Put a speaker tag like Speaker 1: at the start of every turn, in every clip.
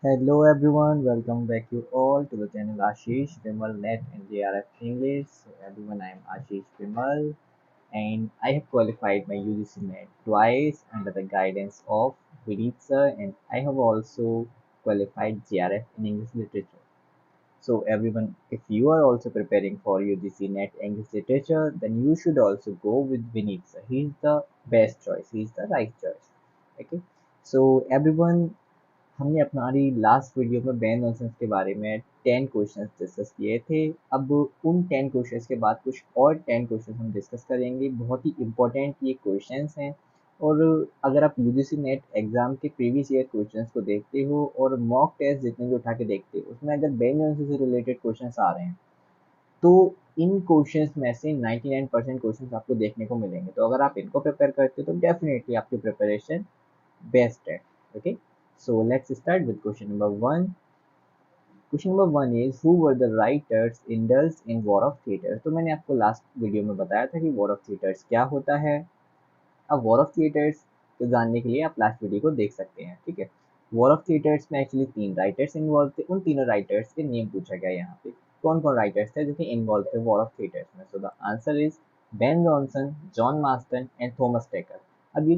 Speaker 1: Hello everyone, welcome back you all to the channel Ashish Vimal Net and JRF English. So everyone, I am Ashish Vimal and I have qualified my UGC Net twice under the guidance of Vineet sir, and I have also qualified JRF in English Literature. So everyone, if you are also preparing for UGC Net English Literature, then you should also go with Vineet sir. He is the best choice, he is the right choice. Okay. So everyone, हमने हमारी last video में ban nonsense के बारे में 10 questions discuss किए थे। अब उन 10 क्वेश्चंस के बाद कुछ और 10 क्वेश्चंस हम डिस्कस करेंगे। बहुत ही इंपॉर्टेंट ये क्वेश्चंस हैं और अगर आप यूजीसी नेट एग्जाम के प्रीवियस ईयर क्वेश्चंस को देखते हो और मॉक टेस्ट जितने भी उठा के देखते हो उसमें अगर बैन नॉनसेंस से रिलेटेड क्वेश्चंस आ रहे हैं तो इन क्वेश्चंस में से 99% क्वेश्चंस आपको देखने को मिलेंगे। तो अगर आप इनको प्रिपेयर करते हो तो डेफिनेटली आपकी प्रिपरेशन बेस्ट है। Okay, so let's start with question number one. Question number one is who were the writers indulge in war of theatres. तो मैंने आपको लास्ट वीडियो में बताया था कि वॉर ऑफ थिएटर्स क्या होता है। अब वॉर ऑफ थिएटर्स को जानने के लिए आप लास्ट वीडियो को देख सकते हैं। ठीक है, वॉर ऑफ थिएटर्स में एक्चुअली 3 राइटर्स इन्वॉल्व थे। उन तीनों राइटर्स के नेम पूछा गया यहाँ पे कौन कौन राइटर्स थे जो कि इन्वॉल्व थे वॉर ऑफ थिएटर्स में। So the answer is Ben Jonson, John Marston and Thomas taker. अब ये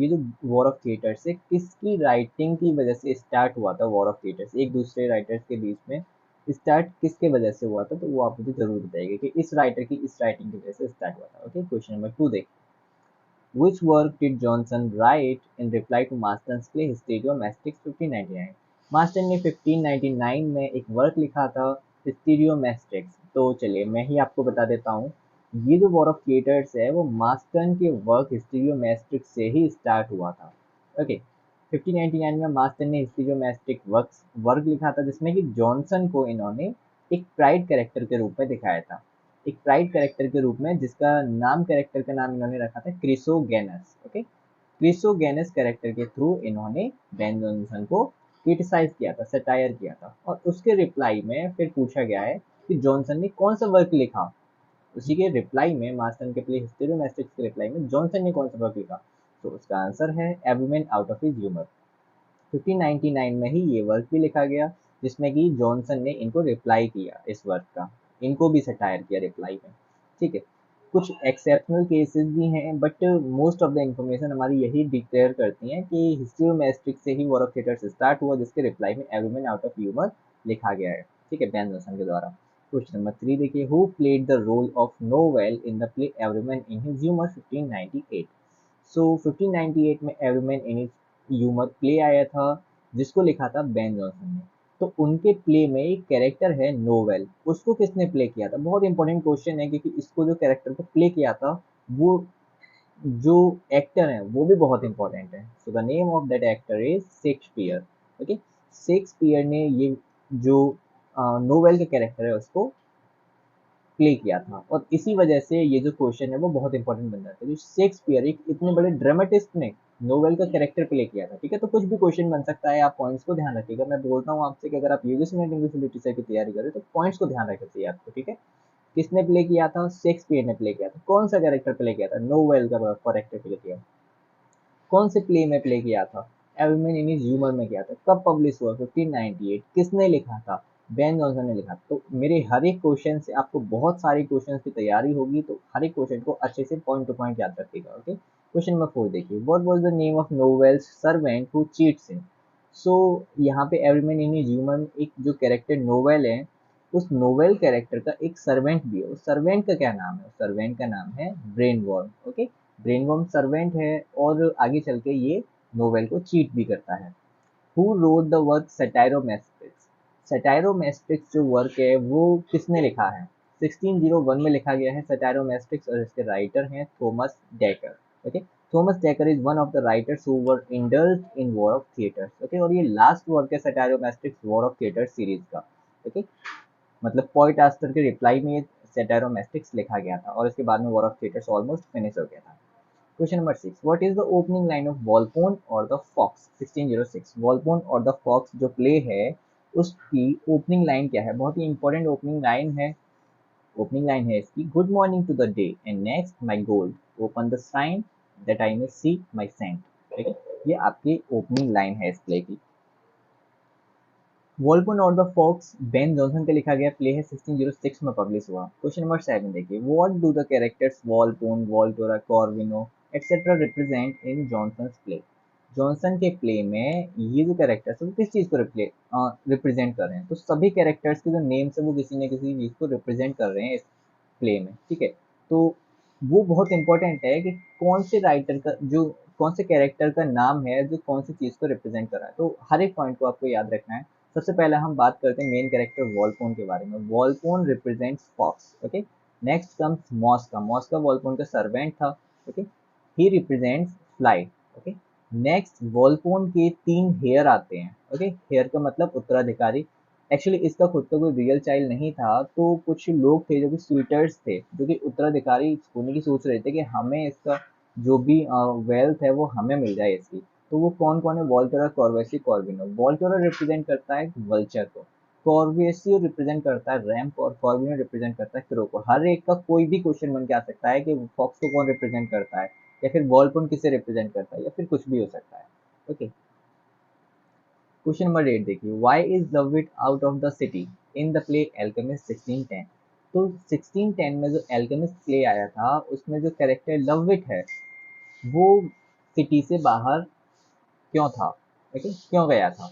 Speaker 1: जो वॉर ऑफ थिएटर्स है किसकी राइटिंग की वजह से स्टार्ट हुआ था। वॉर ऑफ थिएटर्स एक दूसरे राइटर्स के बीच में स्टार्ट किसके वजह से हुआ था, तो वो आप मुझे जरूर बताइएगा कि इस राइटर की इस राइटिंग की वजह से स्टार्ट हुआ था। ओके, क्वेश्चन नंबर टू देखिए। Which work did Johnson write in reply to Marston's play Hysteria-Matrix 1599? Marston ने 1599 में एक वर्क लिखा था हिस्टीरियोमेस्ट्रिक्स। तो चलिए मैं ही आपको बता देता हूँ, ये जो वॉर ऑफ थिएटर्स है वो मार्स्टन के वर्क हिस्टीरियोमेस्ट्रिक्स से ही स्टार्ट हुआ था। ओके, 1599 में मार्स्टन ने हिस्टीरियोमेस्ट्रिक वर्क लिखा था जिसमें कि जॉनसन को इन्होंने एक प्राइड कैरेक्टर के रूप में दिखाया था। एक प्राइड कैरेक्टर के रूप में जिसका नाम कैरेक्टर का नाम इन्होंने रखा था क्रिसोगेनस। ओके, क्रिसोगेनस कैरेक्टर के थ्रू इन्होंने बेन जॉनसन को क्रिटिसाइज किया था, सटायर किया था और उसके रिप्लाई में फिर पूछा गया है कि जॉनसन ने कौन सा वर्क लिखा। उसी के रिप्लाई में मार्स्टन के प्ले हिस्टेरियोमेस्टिक्स के रिप्लाई में जॉनसन ने कौन सा वर्क लिखा, तो उसका आंसर है Everyman out of his humour. 1599 में ही ये वर्क भी लिखा गया जिसमें कि जॉनसन ने इनको रिप्लाई किया, इस वर्क का इनको भी सटायर किया रिप्लाई में। ठीक है, कुछ एक्सेप्शनल केसेस भी हैं but most of the information हमारी यही डिक्लेयर करती हैं कि हिस्ट्रियोमेस्टिक से ही वॉर ऑफ थिएटर्स स्टार्ट हुआ जिसके रिप्लाई में एवरीमैन आउट ऑफ ह्यूमर लिखा गया है। ठीक है, बैन जॉनसन के द्वारा। क्वेश्चन नंबर थ्री देखिए, who played the role of Knowell in the play every man in his humour 1598। So 1598 में every man in his humour play आया था जिसको लिखा था बेन जॉनसन ने। तो उनके प्ले में एक कैरेक्टर है नोवेल, उसको किसने प्ले किया था। बहुत इंपॉर्टेंट क्वेश्चन है क्योंकि इसको जो कैरेक्टर को प्ले किया था वो जो एक्टर है वो भी बहुत इंपॉर्टेंट है। So the name of that actor is Shakespeare. Okay, Shakespeare ने ये जो नोवेल का कैरेक्टर है उसको प्ले किया था और इसी वजह से ये जो क्वेश्चन है वो बहुत इंपॉर्टेंट बन जाता है। जो शेक्सपियर एक इतने बड़े ड्रामेटिस्ट ने नोवेल का कैरेक्टर प्ले किया था। ठीक है, तो कुछ भी क्वेश्चन बन सकता है, आप पॉइंट्स को ध्यान रखिएगा। मैं बोलता हूँ आपसे कि अगर आप यूजीसी नेट इंग्लिश लिटरेचर की तैयारी करें तो पॉइंट्स को ध्यान रखना चाहिए आपको। ठीक है, किसने प्ले किया था, शेक्सपियर ने प्ले किया था। कौन सा कैरेक्टर प्ले किया था, नोवेल का कैरेक्टर प्ले किया। कौन से प्ले में प्ले किया था, एवरमैन इन हिज ह्यूमर में किया था। कब पब्लिश हुआ, 1598। किसने लिखा था, बेन जॉनसन ने लिखा। तो मेरे हर एक क्वेश्चन से आपको बहुत सारे क्वेश्चन की तैयारी होगी, तो हर एक क्वेश्चन को अच्छे से पॉइंट टू पॉइंट याद रखिएगा। ओके, क्वेश्चन नंबर फोर देखिए, what was the name of Knowell's servant who cheats him. So यहाँ पे एवरमैन इन हिज ह्यूमर में एक जो कैरेक्टर नोवेल है उस नोवेल कैरेक्टर का एक सर्वेंट भी है। उस सर्वेंट का क्या नाम है, उस सर्वेंट का नाम है ब्रेन वॉर्म। ओके, ब्रेनवर्म सर्वेंट है और आगे चल के ये नोवेल को चीट भी करता है। Who wrote the work Satiromastix. Satiromastix जो वर्क है वो किसने लिखा है, 1601 में लिखा गया है सेटायरोमेस्ट्रिक्स और इसके राइटर हैं Thomas decker. Okay, Thomas decker is one of the writers who were indulged in war of theatres. Okay, और ये लास्ट वर्क है सेटायरोमेस्ट्रिक्स वॉर ऑफ थिएटर्स सीरीज का। ओके, मतलब पॉइंट आस्टर के रिप्लाई में ये सेटायरोमेस्ट्रिक्स लिखा गया था और इसके बाद में war of theatres almost finish हो गया था। Question number six, what is the opening line of Volpone और द फॉक्स 1606। वॉल्पोन और द फॉक्स जो प्ले है उसकी ओपनिंग लाइन क्या है, बहुत ही इंपॉर्टेंट ओपनिंग लाइन है। ओपनिंग लाइन है इसकी, good morning to the day and next my gold open the sign that I may see my saint. ठीक है, ये आपकी ओपनिंग लाइन है इस प्ले की। वॉल्पोन और द फॉक्स बेन जॉनसन का लिखा गया प्ले है, 1606 में पब्लिश हुआ। क्वेश्चन नंबर 7 देखिए, what do the characters Volpone, Voltore, Corvino etcetera represent in Jonson's play? Jonson के प्ले में ये जो कैरेक्टर्स है वो किस चीज को रिप्रेजेंट कर रहे हैं? तो सभी कैरेक्टर्स के जो नेम्स है वो किसी न किसी चीज को रिप्रेजेंट कर रहे हैं इस प्ले में, ठीक है। तो वो बहुत इंपॉर्टेंट है कि कौन से राइटर का जो कौन से कैरेक्टर का नाम है जो कौन सी चीज को रिप्रेजेंट कर रहा है, तो हर एक पॉइंट को आपको याद रखना है। सबसे पहले हम बात करते हैं मेन कैरेक्टर वॉल्पोन के बारे में। Volpone represents fox, okay. Next comes Mosca. Mosca Volpone का सर्वेंट था, okay. He represents fly, okay. Next Volpone के 3 हेयर आते हैं, ओके। हेयर का मतलब उत्तराधिकारी। एक्चुअली इसका खुद का कोई रियल चाइल्ड नहीं था, तो कुछ लोग थे जो कि स्वीटर्स थे, जो कि उत्तराधिकारी होने की सोच रहे थे कि हमें इसका जो भी वेल्थ है वो हमें मिल जाए इसकी। तो वो कौन कौन है? वॉल्टेरा, कॉर्वेसी, कॉर्विनो। वॉल्टेरा रिप्रेजेंट करता है वल्चर को, कॉर्वेसियो रिप्रेजेंट करता है रैम्प, और कॉर्विनो रिप्रेजेंट करता है क्रो को। हर एक का कोई भी क्वेश्चन बन के आ सकता है कि फॉक्स को कौन रिप्रेजेंट करता है, या फिर वॉल्पोन किसे रिप्रेजेंट करता है, या फिर कुछ भी हो सकता है, ओके। क्वेश्चन नंबर 8 देखिए, why is Lovewit out of the city in the play Alchemist 1610? तो 1610 में जो एल्केमिस्ट प्ले आया था उसमें जो कैरेक्टर लविट है वो सिटी से बाहर क्यों था, ओके, क्यों गया था?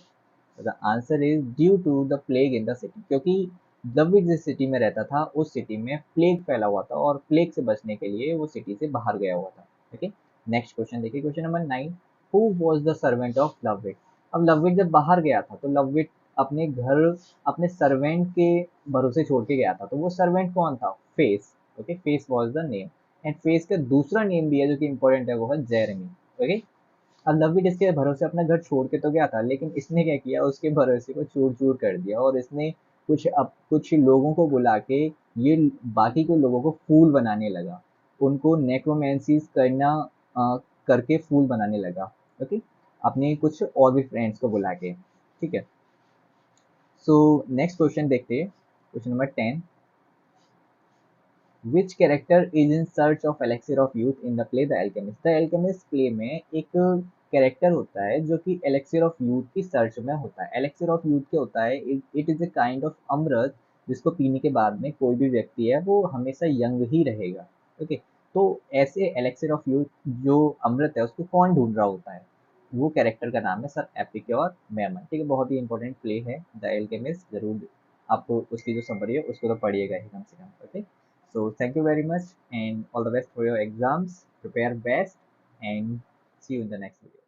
Speaker 1: The answer is due to the plague in the city, क्योंकि लविट जिस सिटी में रहता था उस सिटी में प्लेग फैला हुआ था, और प्लेग से बचने के लिए वो सिटी से बाहर गया हुआ था, ओके। नेक्स्ट क्वेश्चन देखिए, question number 9, who was the servant of Lovewit? अब लविट जब बाहर गया था तो लविट अपने घर अपने सर्वेंट के भरोसे छोड़ के गया था, तो वो सर्वेंट कौन था? Face, okay. Face was the name, and face का दूसरा नेम भी है जो कि इंपॉर्टेंट है, वो है जेरेमी, ओके। अब लविट इसके भरोसे अपना घर छोड़ के तो गया था, लेकिन इसने क्या किया, उसके भरोसे को चूर चूर कर दिया, और इसने कुछ लोगों को बुला के ये बाकी के लोगों को फूल बनाने लगा, उनको नेक्रोमेंसीज करके फूल बनाने लगा, ओके। अपने कुछ और भी फ्रेंड्स को बुला के, ठीक है। सो नेक्स्ट क्वेश्चन देखते हैं, question number 10, which character is in search of elixir of youth in the play the Alchemist? The Alchemist play में एक कैरेक्टर होता है जो कि एलेक्सिर ऑफ यूथ की सर्च में होता है। एलेक्सिर ऑफ यूथ क्या होता है? It is a kind of अमृत जिसको पीने के बाद में कोई भी व्यक्ति है वो हमेशा यंग ही रहेगा, ओके। तो ऐसे एलेक्सिर ऑफ यूथ जो अमृत है उसको कौन ढूंढ रहा होता है? वो कैरेक्टर का नाम है सर एपिक्योर मेमन, ठीक है। बहुत ही इंपॉर्टेंट प्ले है द एल्केमिस्ट, जरूर आपको उसकी जो समरी है उसको तो पढ़िएगा ही कम से कम, okay. So thank you very much and all the best for your exams. Prepare best and see you in the next video.